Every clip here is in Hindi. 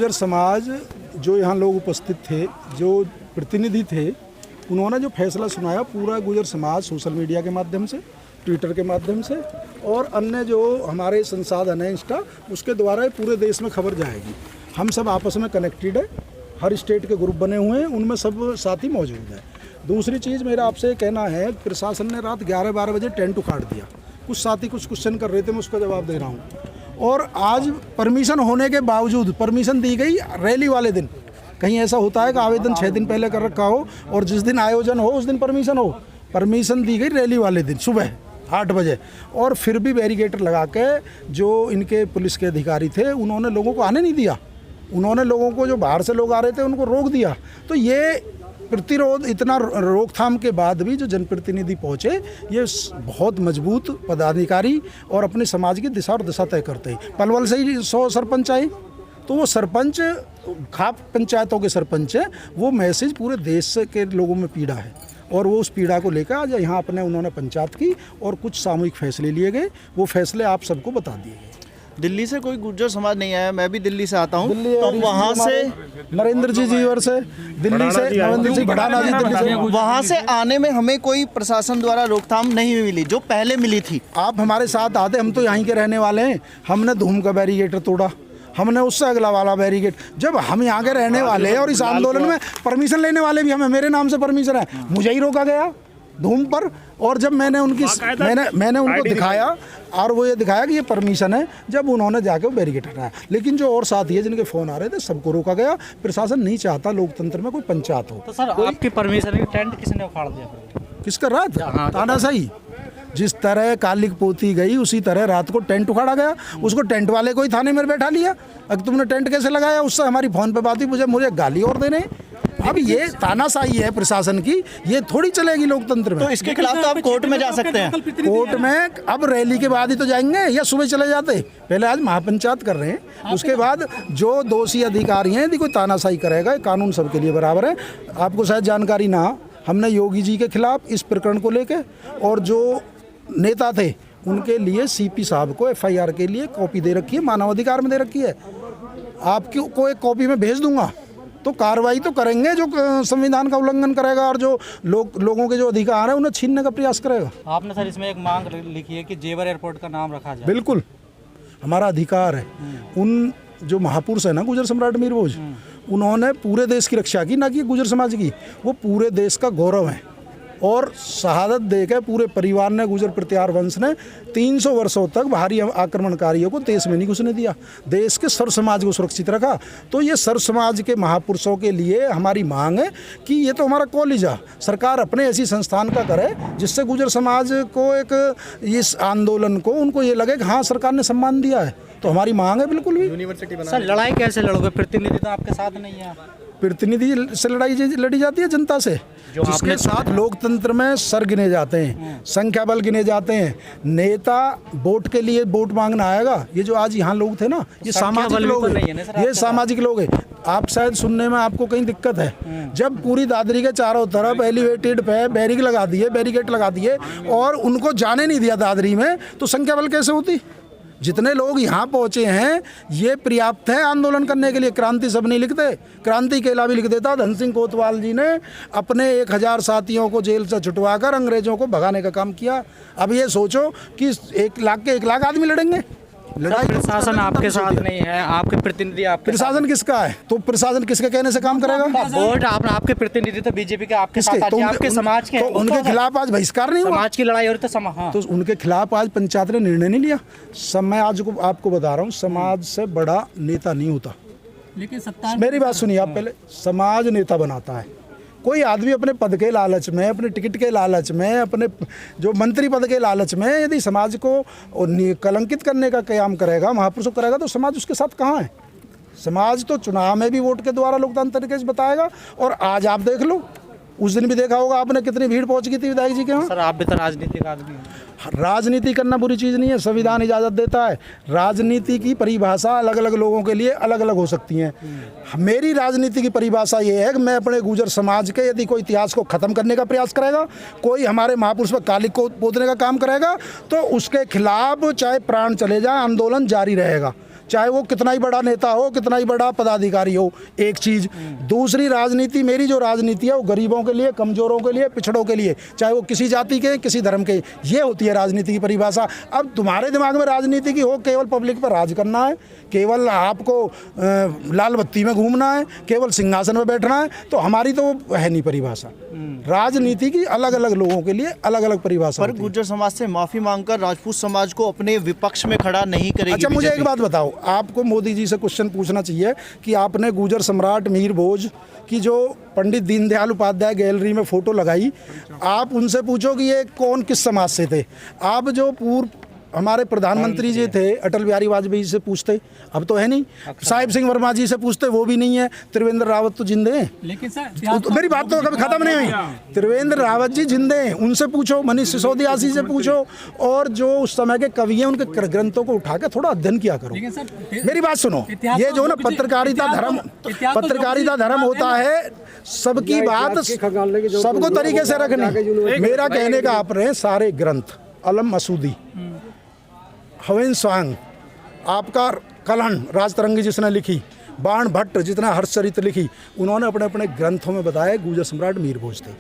गुर्जर समाज जो यहाँ लोग उपस्थित थे, जो प्रतिनिधि थे, उन्होंने जो फैसला सुनाया, पूरा गुर्जर समाज सोशल मीडिया के माध्यम से, ट्विटर के माध्यम से और अन्य जो हमारे संसाधन हैं इंस्टा, उसके द्वारा पूरे देश में खबर जाएगी। हम सब आपस में कनेक्टेड है, हर स्टेट के ग्रुप बने हुए हैं, उनमें सब साथी मौजूद हैं। दूसरी चीज़ मेरा आपसे कहना है, प्रशासन ने रात 11-12 बजे टेंट उखाड़ दिया। कुछ साथी कुछ क्वेश्चन कर रहे थे, मैं उसका जवाब दे रहा हूँ। और आज परमिशन होने के बावजूद परमिशन दी गई रैली वाले दिन। कहीं ऐसा होता है कि आवेदन 6 दिन पहले कर रखा हो और जिस दिन आयोजन हो उस दिन परमिशन हो। परमिशन दी गई रैली वाले दिन सुबह 8 बजे, और फिर भी बैरिकेटर लगा के जो इनके पुलिस के अधिकारी थे उन्होंने लोगों को आने नहीं दिया। उन्होंने लोगों को, जो बाहर से लोग आ रहे थे, उनको रोक दिया। तो ये प्रतिरोध, इतना रोकथाम के बाद भी जो जनप्रतिनिधि पहुँचे, ये बहुत मजबूत पदाधिकारी और अपने समाज की दिशा और दशा तय करते हैं। पलवल से ही 100 सरपंच आए, तो वो सरपंच खाप पंचायतों के सरपंच हैं, वो मैसेज पूरे देश के लोगों में पीड़ा है और वो उस पीड़ा को लेकर आज यहाँ अपने उन्होंने पंचायत की और कुछ सामूहिक फैसले लिए गए। वो फैसले आप सबको बता दिए गए। दिल्ली से कोई गुर्जर समाज नहीं आया, मैं भी दिल्ली से आता हूँ, तो वहाँ से नरेंद्र जी जीवर से, दिल्ली से नरेंद्र जी भड़ाना जी दिल्ली से, वहाँ से आने में हमें कोई प्रशासन द्वारा रोकथाम नहीं मिली जो पहले मिली थी। आप हमारे साथ आते, हम तो यहीं के रहने वाले हैं। हमने धूम का बैरिकेड तोड़ा, हमने उससे अगला वाला बैरिकेड। जब हम यहाँ के रहने वाले हैं और इस आंदोलन में परमिशन लेने वाले भी हमें, मेरे नाम से परमिशन है, मुझे ही रोका गया धूम पर। और जब मैंने उनको दिखाया और वो ये दिखाया कि ये परमिशन है, जब उन्होंने जाके वो बैरिकेड हटाया। लेकिन जो और साथी है जिनके फ़ोन आ रहे थे, सबको रोका गया। प्रशासन नहीं चाहता लोकतंत्र में कोई पंचायत हो। तो सर आपकी परमिशन की टेंट किसने उखाड़ दिया? किसका रात? तानाशाही। जिस तरह कालिक पोती गई उसी तरह रात को टेंट उखाड़ा गया। उसको टेंट वाले को ही थाने में बैठा लिया। अब तुमने टेंट कैसे लगाया? उससे हमारी फ़ोन पे बात हुई, मुझे गाली और देने। अब ये तानाशाही है प्रशासन की, ये थोड़ी चलेगी लोकतंत्र में। तो इसके खिलाफ तो आप कोर्ट में जा सकते हैं। कोर्ट में अब रैली के बाद ही तो जाएंगे, या सुबह चले जाते। पहले आज महापंचायत कर रहे हैं, उसके बाद जो दोषी अधिकारी हैं, यदि कोई तानाशाही करेगा, कानून सबके लिए बराबर है। आपको शायद जानकारी ना, हमने योगी जी के खिलाफ इस प्रकरण को लेकर और जो नेता थे उनके लिए सीपी साहब को FIR के लिए कॉपी दे रखी है, मानवाधिकार में दे रखी है। आपको एक कॉपी में भेज दूंगा, तो कार्रवाई तो करेंगे जो संविधान का उल्लंघन करेगा और जो लोगों के जो अधिकार है उन्हें छीनने का प्रयास करेगा। आपने सर इसमें एक मांग लिखी है कि जेवर एयरपोर्ट का नाम रखा जाए। बिल्कुल, हमारा अधिकार है। उन जो महापुरुष है ना, गुर्जर सम्राट मीर भोज, उन्होंने पूरे देश की रक्षा की, ना कि गुर्जर समाज की। वो पूरे देश का गौरव है और शहादत देकर पूरे परिवार ने, गुर्जर प्रत्यार वंश ने 300 वर्षों तक बाहरी आक्रमणकारियों को देश में नहीं घुसने दिया, देश के सर्व समाज को सुरक्षित रखा। तो ये सर्व समाज के महापुरुषों के लिए हमारी मांग है कि ये तो हमारा कॉलेज, सरकार अपने ऐसी संस्थान का करे जिससे गुर्जर समाज को एक, इस आंदोलन को उनको ये लगे कि हाँ सरकार ने सम्मान दिया है। तो हमारी मांग है बिल्कुल भी। यूनिवर्सिटी बना। सर लड़ाई कैसे लड़ोगे? प्रतिनिधि तो आपके साथ नहीं है। प्रतिनिधि से लड़ाई लड़ी जाती है जनता से, जिसके साथ लोकतंत्र में सर गिने जाते हैं, संख्या बल गिने जाते हैं। नेता वोट के लिए वोट मांगना आएगा। ये जो आज यहाँ लोग थे ना, ये सामाजिक लोग हैं, ये सामाजिक लोग हैं। आप शायद सुनने में आपको कहीं दिक्कत है, जब पूरी दादरी के चारों तरफ एलिवेटेड पे बैरिकेड लगा दिए और उनको जाने नहीं दिया दादरी में, तो संख्या बल कैसे होती? जितने लोग यहाँ पहुँचे हैं ये पर्याप्त है आंदोलन करने के लिए। क्रांति सब नहीं लिखते, क्रांति केला भी लिख देता। धन सिंह कोतवाल जी ने अपने 1000 साथियों को जेल से छुटवाकर अंग्रेजों को भगाने का काम किया। अब ये सोचो कि 1 लाख आदमी लड़ेंगे। लड़ाई प्रशासन आपके साथ नहीं है, आपके प्रतिनिधि आपके प्रशासन किसका है? तो प्रशासन किसके कहने से काम करेगा? वोट आपके प्रतिनिधि तो बीजेपी के आपके साथ आते हैं, आपके समाज के। तो उनके खिलाफ आज बहिष्कार नहीं हुआ? समाज की लड़ाई हो रही तो हाँ। तो उनके खिलाफ आज पंचायत ने निर्णय नहीं लिया। मैं आज आपको बता रहा हूँ, समाज से बड़ा नेता नहीं होता। लेकिन सत्ता, मेरी बात सुनिए आप पहले। समाज नेता बनाता है। कोई आदमी अपने पद के लालच में, अपने टिकट के लालच में, अपने जो मंत्री पद के लालच में यदि समाज को कलंकित करने का काम करेगा, महापुरुषों करेगा, तो समाज उसके साथ कहाँ है? समाज तो चुनाव में भी वोट के द्वारा लोकतांत्रिक तरीके से बताएगा। और आज आप देख लो, उस दिन भी देखा होगा आपने कितनी भीड़ पहुंच गई थी विधायक जी के यहाँ। सर आप भी तो राजनीतिक आदमी हैं। राजनीति करना बुरी चीज़ नहीं है, संविधान इजाज़त देता है। राजनीति की परिभाषा अलग अलग लोगों के लिए अलग अलग हो सकती हैं। मेरी राजनीति की परिभाषा ये है कि मैं अपने गुर्जर समाज के, यदि कोई इतिहास को ख़त्म करने का प्रयास करेगा, कोई हमारे महापुरुष पर कालिक को पोतने का काम करेगा, तो उसके खिलाफ चाहे प्राण चले जाए आंदोलन जारी रहेगा। चाहे वो कितना ही बड़ा नेता हो, कितना ही बड़ा पदाधिकारी हो। एक चीज़। दूसरी राजनीति, मेरी जो राजनीति है वो गरीबों के लिए, कमज़ोरों के लिए, पिछड़ों के लिए, चाहे वो किसी जाति के, किसी धर्म के, ये होती है राजनीति की परिभाषा। अब तुम्हारे दिमाग में राजनीति की हो केवल पब्लिक पर राज करना है, केवल आपको लाल बत्ती में घूमना है, केवल सिंहासन में बैठना है, तो हमारी तो है नहीं परिभाषा। राजनीति की अलग अलग लोगों के लिए अलग अलग परिभाषा पर गुर्जर समाज से माफी मांगकर राजपूत समाज को अपने विपक्ष में खड़ा नहीं करेगी। अच्छा, मुझे बीजेपी। एक बात बताओ, आपको मोदी जी से क्वेश्चन पूछना चाहिए कि आपने गुर्जर सम्राट मीर भोज की जो पंडित दीनदयाल उपाध्याय गैलरी में फोटो लगाई, आप उनसे पूछो कि ये कौन किस समाज से थे। आप जो पूर्व हमारे प्रधानमंत्री जी थे अटल बिहारी वाजपेयी से पूछते, अब तो है नहीं। साहिब सिंह वर्मा जी से पूछते, वो भी नहीं है। त्रिवेंद्र रावत तो जिंदे हैं, लेकिन सर तो मेरी बात तो कभी खत्म नहीं हुई। त्रिवेंद्र रावत जी जिंदे हैं, उनसे पूछो, मनीष सिसोदिया जी से पूछो, और जो उस समय के कवि हैं उनके ग्रंथों को उठा के थोड़ा अध्ययन किया करो। लेकिन सर मेरी बात सुनो, ये जो ना पत्रकारिता धर्म होता है, सबकी बात सबको तरीके से रखनी। मेरा कहने का आपने सारे ग्रंथ, अलम मसूदी, हवेन स्वांग, आपका कलहन राजतरंगी जिसने लिखी, बाण भट्ट जितना हर्षचरित्र लिखी, उन्होंने अपने अपने ग्रंथों में बताया गुर्जर सम्राट मीर भोज थे।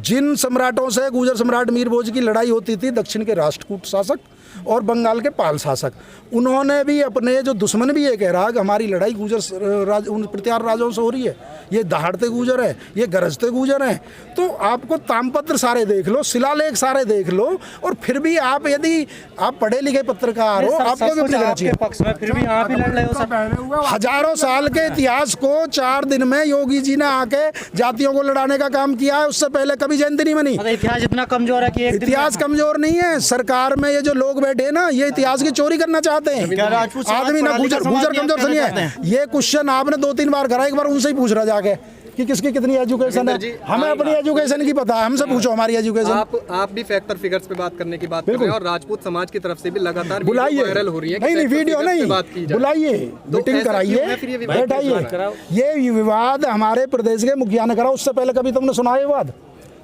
जिन सम्राटों से गुर्जर सम्राट मीर भोज की लड़ाई होती थी, दक्षिण के राष्ट्रकूट शासक और बंगाल के पाल शासक, उन्होंने भी अपने जो दुश्मन भी ये कह रहा है कि हमारी लड़ाई गुर्जर उन प्रत्यार राजाओं से हो रही है, ये दहाड़ते गुर्जर है, ये गरजते गुर्जर हैं। तो आपको तामपत्र सारे देख लो, शिलालेख सारे देख लो, और फिर भी आप, यदि आप पढ़े लिखे पत्रकार हो, आपको क्यों नहीं चाहिए? पक्ष में फिर भी आप ही लड़ रहे हो सर। हजारों साल के इतिहास को 4 दिन में योगी जी ने आके जातियों को लड़ाने का काम किया है। उससे पहले कभी जयंती नहीं बनी। इतिहास इतना कमजोर है कि एक दिन इतिहास कमजोर नहीं है। सरकार में ये जो लोग बैठे हैं ना, ये इतिहास की चोरी करना चाहते हैं। क्या राजपूत समाज आदमी ना पढ़ा लिखा गुजर समाज कमजोर से नहीं चाहते है। हैं? ये क्वेश्चन आपने 2-3 बार करा, एक बार उनसे ही पूछ रहा जाके कि किसकी कितनी एजुकेशन है। हमें अपनी एजुकेशन की पता है, हमसे पूछो हमारी एजुकेशन। आप भी फैक्ट और फिगर्स पे बात करने की बात कर रहे हैं, और राजपूत समाज की तरफ से भी लगातार बुलाइए, वायरल हो रही है। नहीं वीडियो नहीं, बुलाइए, मीटिंग कराइए, बैठाइए। ये विवाद हमारे प्रदेश के मुखिया ने करा, उससे पहले कभी तुमने सुना ये विवाद?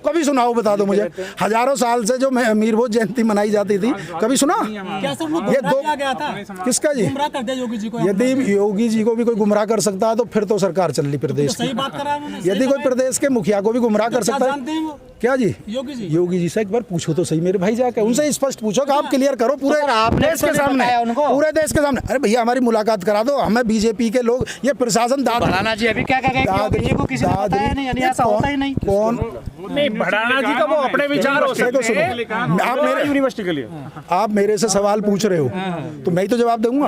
कभी सुनाओ, बता दो मुझे। हजारों साल से जो मीर भोज जयंती मनाई जाती थी, कभी सुना? क्या सर वो ये गुमराह किया गया था? किसका जी? गुमराह कर दिया योगी जी को। यदि योगी जी को भी कोई गुमराह कर सकता है तो फिर तो सरकार चल रही प्रदेश सही की। बात करा उन्होंने। यदि कोई प्रदेश के मुखिया को भी गुमराह कर सकता जानते हैं वो? है, क्या जी? योगी जी से एक बार पूछो तो सही मेरे भाई जाके, उनसे स्पष्ट पूछो कि आप क्लियर करो पूरे देश के सामने, पूरे देश के सामने। अरे भैया हमारी मुलाकात करा दो, हमें बीजेपी के लोग, ये प्रशासन भड़ाना जी अभी क्या कह रहे हैं कि को किसी ने बताया नहीं, यानी ऐसा होता ही नहीं। कौन नहीं, भड़ाना जी का वो अपने विचार हो सकते हैं। आप मेरे यूनिवर्सिटी के लिए आप मेरे से सवाल पूछ रहे हो तो मैं ही तो जवाब दूंगा।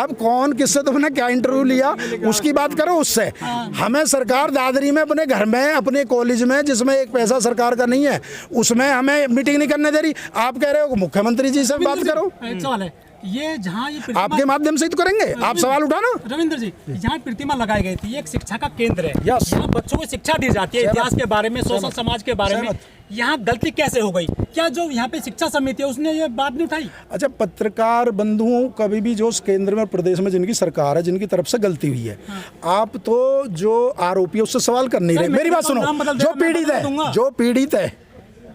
अब कौन किससे तुमने क्या इंटरव्यू लिया उसकी बात करो उससे। हमें सरकार दादरी में अपने घर में, अपने कॉलेज में, जिसमें एक पैसा सरकार का नहीं है, उसमें हमें मीटिंग नहीं करने दे रही। आप कह रहे हो मुख्यमंत्री जी से बात करो। सवाल है ये, जहाँ ये आपके माध्यम से ही तो करेंगे, आप सवाल उठाना। रविंद्र जी, जहाँ प्रतिमा लगाई गई थी, ये एक शिक्षा का केंद्र है। यस। यहाँ बच्चों को शिक्षा दी जाती है इतिहास के बारे में, शोषण समाज के बारे में। यहाँ गलती कैसे हो गई? क्या जो यहाँ पे शिक्षा समिति है उसने ये बात नहीं उठाई? अच्छा, पत्रकार बंधुओं, कभी भी जो उस केंद्र में प्रदेश में जिनकी सरकार है, जिनकी तरफ से गलती हुई है, आप तो जो आरोपी है उससे सवाल कर नहीं रहे। मेरी बात सुनो, जो पीड़ित है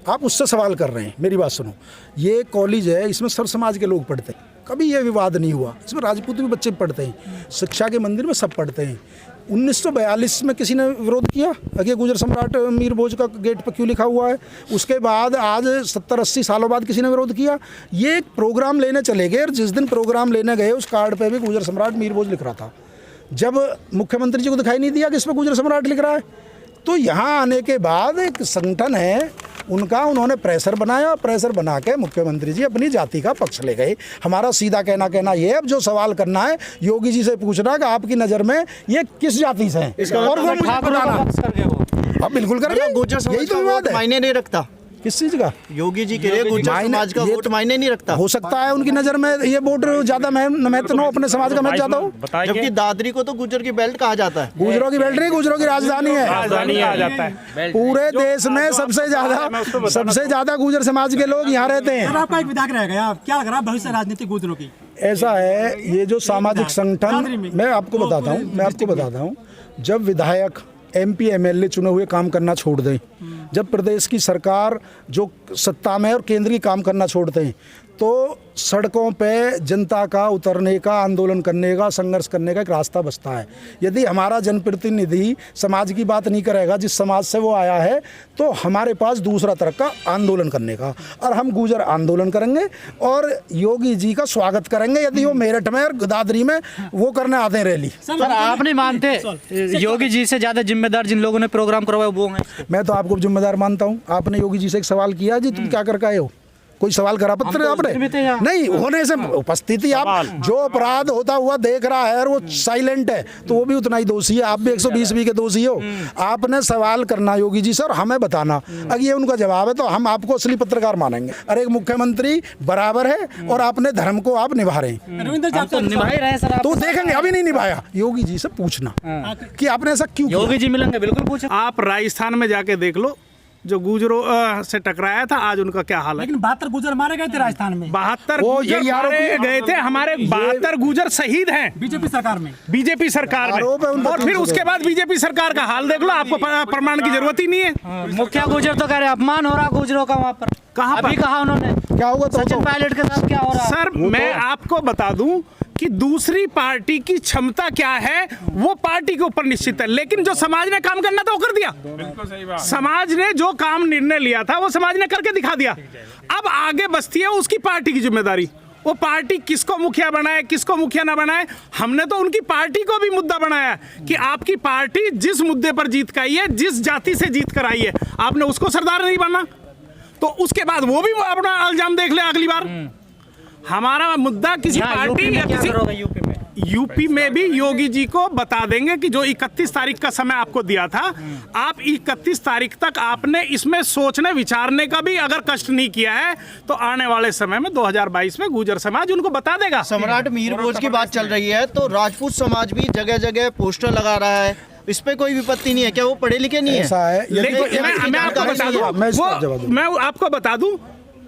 आप उससे सवाल कर रहे हैं। मेरी बात सुनो, ये कॉलेज है, इसमें सर समाज के लोग पढ़ते हैं, कभी ये विवाद नहीं हुआ। इसमें राजपूत भी बच्चे पढ़ते हैं, शिक्षा के मंदिर में सब पढ़ते हैं। 1942 में किसी ने विरोध किया कि गुर्जर सम्राट मीर भोज का गेट पर क्यों लिखा हुआ है? उसके बाद आज 70-80 सालों बाद किसी ने विरोध किया? ये एक प्रोग्राम लेने चले गए, और जिस दिन प्रोग्राम लेने गए उस कार्ड पे भी गुर्जर सम्राट मीर भोज लिख रहा था। जब मुख्यमंत्री जी को दिखाई नहीं दिया कि इस पर गुर्जर सम्राट लिख रहा है, तो यहाँ आने के बाद एक संगठन है उनका, उन्होंने प्रेशर बनाया, प्रेशर बना के मुख्यमंत्री जी अपनी जाति का पक्ष ले गए। हमारा सीधा कहना ये, अब जो सवाल करना है योगी जी से पूछना कि आपकी नज़र में ये किस जाति से हैं, और वो मुझे बताना। आप बिल्कुल करेंगे, गुर्जर समाज यही तो का विवाद वोट है। मायने नहीं रखता किस चीज़ का? योगी जी के लिए गुर्जर समाज का वोट मायने नहीं रखता। हो सकता है उनकी नज़र में ये वोट ज़्यादा महत्व हो, अपने समाज का महत्व ज़्यादा हो। जबकि दादरी को तो गुर्जर की बेल्ट कहा जाता है। गुजरों की बेल्ट नहीं, गुजरों की राजधानी है। आ जाता है। पूरे देश में सबसे ज्यादा गुजर समाज के लोग यहाँ रहते हैं। आपका एक विधायक रह गया, क्या लग रहा है भविष्य राजनीति गुजरों की? ऐसा है, ये जो सामाजिक संगठन, मैं आपको बताता हूँ, जब विधायक MP MLA चुने हुए काम करना छोड़ दें, जब प्रदेश की सरकार जो सत्ता में और केंद्र की काम करना छोड़ते हैं, तो सड़कों पे जनता का उतरने का, आंदोलन करने का, संघर्ष करने का एक रास्ता बचता है। यदि हमारा जनप्रतिनिधि समाज की बात नहीं करेगा, जिस समाज से वो आया है, तो हमारे पास दूसरा तरह का आंदोलन करने का, और हम गुर्जर आंदोलन करेंगे और योगी जी का स्वागत करेंगे यदि वो मेरठ में और दादरी में वो करने आते हैं रैली। सर आप नहीं मानते योगी जी से ज्यादा जिम्मेदार जिन लोगों ने प्रोग्राम करवाया वो हैं? मैं तो आपको जिम्मेदार मानता हूँ। आपने योगी जी से एक सवाल किया जी तुम क्या करके आए हो? कोई सवाल करा पत्र आपने? नहीं होने से उपस्थिति, आप जो अपराध होता हुआ देख रहा है और वो साइलेंट है तो वो भी उतना ही दोषी है। आप भी 120 के दोषी हो। आपने सवाल करना योगी जी से और हमें बताना, अगर ये उनका जवाब है तो हम आपको असली पत्रकार मानेंगे। और एक मुख्यमंत्री बराबर है और अपने धर्म को आप निभा रहे हैं, तो निभाए रहे सर। तो देखेंगे। अभी नहीं निभाया, योगी जी से पूछना कि आपने ऐसा क्यों किया। योगी जी मिलेंगे, बिल्कुल पूछे। आप राजस्थान में जाके देख लो, जो गुजरों से टकराया था आज उनका क्या हाल है। लेकिन 72 गुजर मारे गए थे राजस्थान में। 72 गुजर मारे गए थे, हमारे 72 गुजर शहीद हैं बीजेपी सरकार में। बीजेपी सरकार में। और फिर उसके बाद बीजेपी सरकार का हाल देख लो, आपको प्रमाण की जरूरत ही नहीं है। मुखिया गुजर तो कह रहे अपमान हो रहा गुजरों का वहाँ पर। कहाँ पर? अभी कहा उन्होंने क्या होगा तो सचिन पायलट के साथ क्या हो रहा है? सर मैं आपको बता दूं कि दूसरी पार्टी की क्षमता क्या है वो पार्टी के ऊपर निश्चित है, लेकिन जो समाज ने काम करना था वो कर दिया। बिल्कुल सही बात। समाज ने जो काम निर्णय लिया था वो समाज ने करके दिखा दिया। अब आगे बचती है उसकी पार्टी की जिम्मेदारी। वो पार्टी किसको मुखिया बनाए, किसको मुखिया ना बनाए, हमने तो उनकी पार्टी को भी मुद्दा बनाया कि आपकी पार्टी जिस मुद्दे पर जीत कर आई है, जिस जाति से जीत कर आई है, आपने उसको सरदार नहीं बनना, तो उसके बाद वो भी अपना इल्जाम देख ले अगली बार। हमारा मुद्दा किसी पार्टी या किसी यूपी में भी योगी जी को बता देंगे कि जो 31 तारीख का समय आपको दिया था, आप 31 तारीख तक आपने इसमें सोचने विचारने का भी अगर कष्ट नहीं किया है तो आने वाले समय में 2022 में गुर्जर समाज उनको बता देगा। सम्राट मीर भोज की बात चल रही है तो राजपूत समाज भी जगह जगह पोस्टर लगा रहा है, इस पे कोई विपत्ति नहीं है क्या? वो पढ़े लिखे नहीं है? ऐसा है। लेकिन मैं आपको बता दूं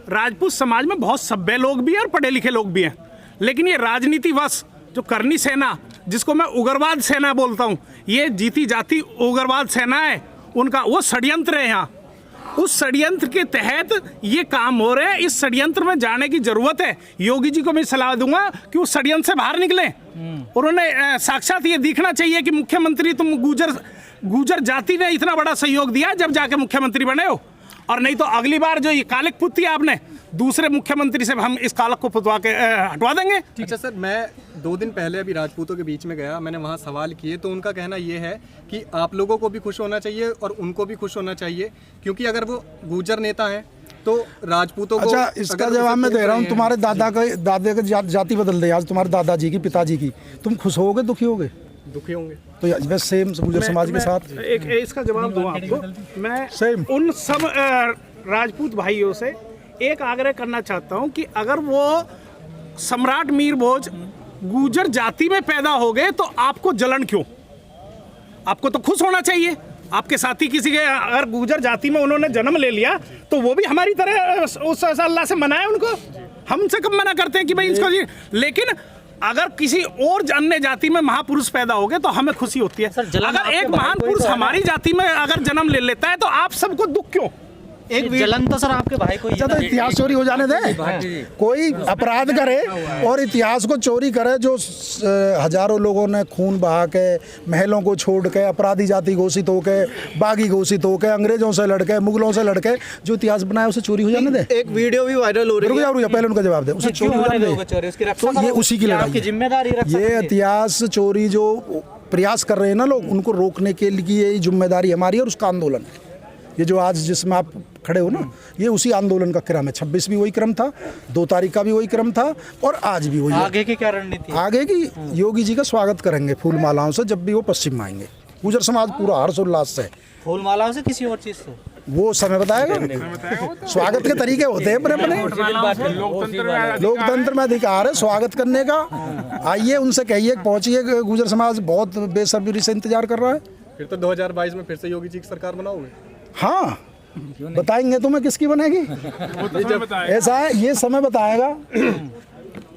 राजपूत समाज में बहुत सभ्य लोग भी हैं और पढ़े लिखे लोग भी हैं, लेकिन ये राजनीति वश जो करनी सेना, जिसको मैं उग्रवाद सेना बोलता हूँ, ये जीती जाती उग्रवाद सेना है, उनका वो षड्यंत्र है। यहाँ उस षड्यंत्र के तहत ये काम हो रहे हैं। इस षड्यंत्र में जाने की जरूरत है। योगी जी को मैं सलाह दूंगा कि उस षड्यंत्र से बाहर निकलें। उन्होंने साक्षात ये दिखना चाहिए कि मुख्यमंत्री तुम गुजर जाति ने इतना बड़ा सहयोग दिया जब जाके मुख्यमंत्री बने हो, और नहीं तो अगली बार जो ये कालक पुती आपने दूसरे मुख्यमंत्री से हम इस कालक को पुतवा के हटवा देंगे। अच्छा सर, मैं 2 दिन पहले अभी राजपूतों के बीच में गया, मैंने वहाँ सवाल किए तो उनका कहना ये है कि आप लोगों को भी खुश होना चाहिए और उनको भी खुश होना चाहिए, क्योंकि अगर वो गुर्जर नेता हैं तो राजपूतों को। अच्छा, इसका जवाब मैं दे रहा हूँ। तुम्हारे दादे का जाति बदल दे आज, तुम्हारे दादाजी की, पिताजी की, तुम खुश होगे दुखी होगे? दुखी होंगे। तो बस सेम गुर्जर समाज के साथ एक इसका जवाब दूं आपको। मैं सेम उन सब राजपूत भाइयों से एक आग्रह करना चाहता हूं कि अगर वो सम्राट मीर भोज गुर्जर जाति में पैदा हो गए तो आपको जलन क्यों? आपको तो खुश होना चाहिए। आपके साथी किसी के अगर गुर्जर जाति में उन्होंने जन्म ले लिया तो वो भी हमारी तरह उस अल्लाह से मनाए उनको। हमसे कब मना करते हैं कि भाई इसको जी, लेकिन अगर किसी और अन्य जाति में महापुरुष पैदा हो गए तो हमें खुशी होती है। अगर एक महान पुरुष हमारी जाति में अगर जन्म ले लेता है तो आप सबको दुख क्यों? एक जलन तो सर आपके भाई को। अच्छा, तो इतिहास चोरी हो जाने दे। कोई अपराध करे और इतिहास को चोरी करे, जो हजारों लोगों ने खून बहा के, महलों को छोड़ के, अपराधी जाति घोषित होके, बागी घोषित होके, अंग्रेजों से लड़के, मुगलों से लड़के जो इतिहास बनाया उसे चोरी हो जाने दे। एक वीडियो भी वायरल हो रही है, पहले उनका जवाब दे। उसे चोरी हो जाने दे तो ये उसी की लड़ाई जिम्मेदारी। ये इतिहास चोरी जो प्रयास कर रहे हैं ना लोग, उनको रोकने के लिए जिम्मेदारी हमारी और उसका आंदोलन है। ये जो आज जिसमें आप खड़े हो ना, ये उसी आंदोलन का क्रम है। 26 भी वही क्रम था, 2 तारीख का भी वही क्रम था और आज भी वही। आगे की क्या रणनीति? आगे की योगी जी का स्वागत करेंगे फूल मालाओं से जब भी वो पश्चिम में आएंगे। गुर्जर समाज पूरा हर्षोल्लास से। फूल मालाओं से किसी और चीज से? वो समय बताएगा। स्वागत के तरीके होते हैं अपने। लोकतंत्र में अधिकार है स्वागत करने का। आइए, उनसे कहिए, पहुंचिए। गुर्जर समाज बहुत बेसब्री से इंतजार कर रहा है। फिर तो 2022 में फिर से योगी जी की सरकार बनाओगे? हाँ, बताएंगे तुम्हें किसकी बनेगी। ऐसा है, ये समय बताएगा।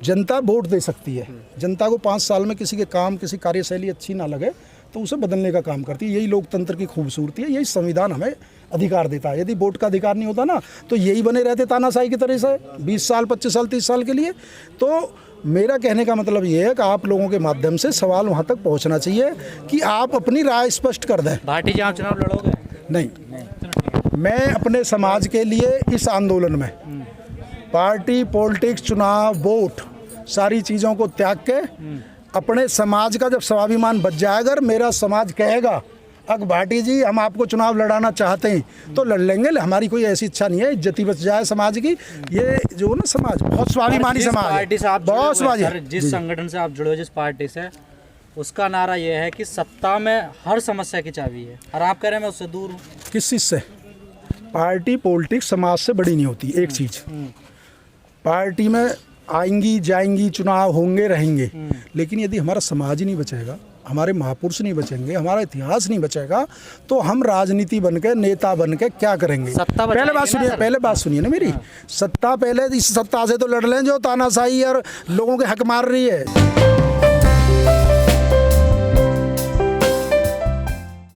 जनता वोट दे सकती है। जनता को 5 साल में किसी के काम, किसी कार्यशैली अच्छी ना लगे तो उसे बदलने का काम करती है। यही लोकतंत्र की खूबसूरती है, यही संविधान हमें अधिकार देता है। यदि वोट का अधिकार नहीं होता ना तो यही बने रहते तानाशाही की तरह से 20 साल 25 साल 30 साल के लिए। तो मेरा कहने का मतलब ये है कि आप लोगों के माध्यम से सवाल वहाँ तक पहुँचना चाहिए कि आप अपनी राय स्पष्ट कर दें। भाटी जी आप चुनाव लड़ोगे? नहीं, मैं अपने समाज के लिए इस आंदोलन में पार्टी पॉलिटिक्स चुनाव वोट सारी चीज़ों को त्याग के अपने समाज का जब स्वाभिमान बच जाएगा, अगर मेरा समाज कहेगा अगर भाटी जी हम आपको चुनाव लड़ाना चाहते हैं तो लड़ लेंगे, हमारी कोई ऐसी इच्छा नहीं है, इज्जत ही बच जाए समाज की। ये जो ना समाज बहुत स्वाभिमानी समाज पार्टी से आप बहुत स्वाभिमानी, जिस संगठन से आप जुड़े हो, जिस पार्टी से, उसका नारा ये है कि सत्ता में हर समस्या की चाबी है, और आप कह रहे हैं मैं उससे दूर हूँ। किस चीज़ से? पार्टी पॉलिटिक्स समाज से बड़ी नहीं होती। एक चीज़, पार्टी में आएंगी जाएंगी, चुनाव होंगे रहेंगे, लेकिन यदि हमारा समाज ही नहीं बचेगा, हमारे महापुरुष नहीं बचेंगे, हमारा इतिहास नहीं बचेगा, तो हम राजनीति बन के नेता बन के क्या करेंगे? पहले बात सुनिए ना मेरी। सत्ता पहले, इस सत्ता से तो लड़ लें जो तानाशाही और लोगों के हक मार रही है।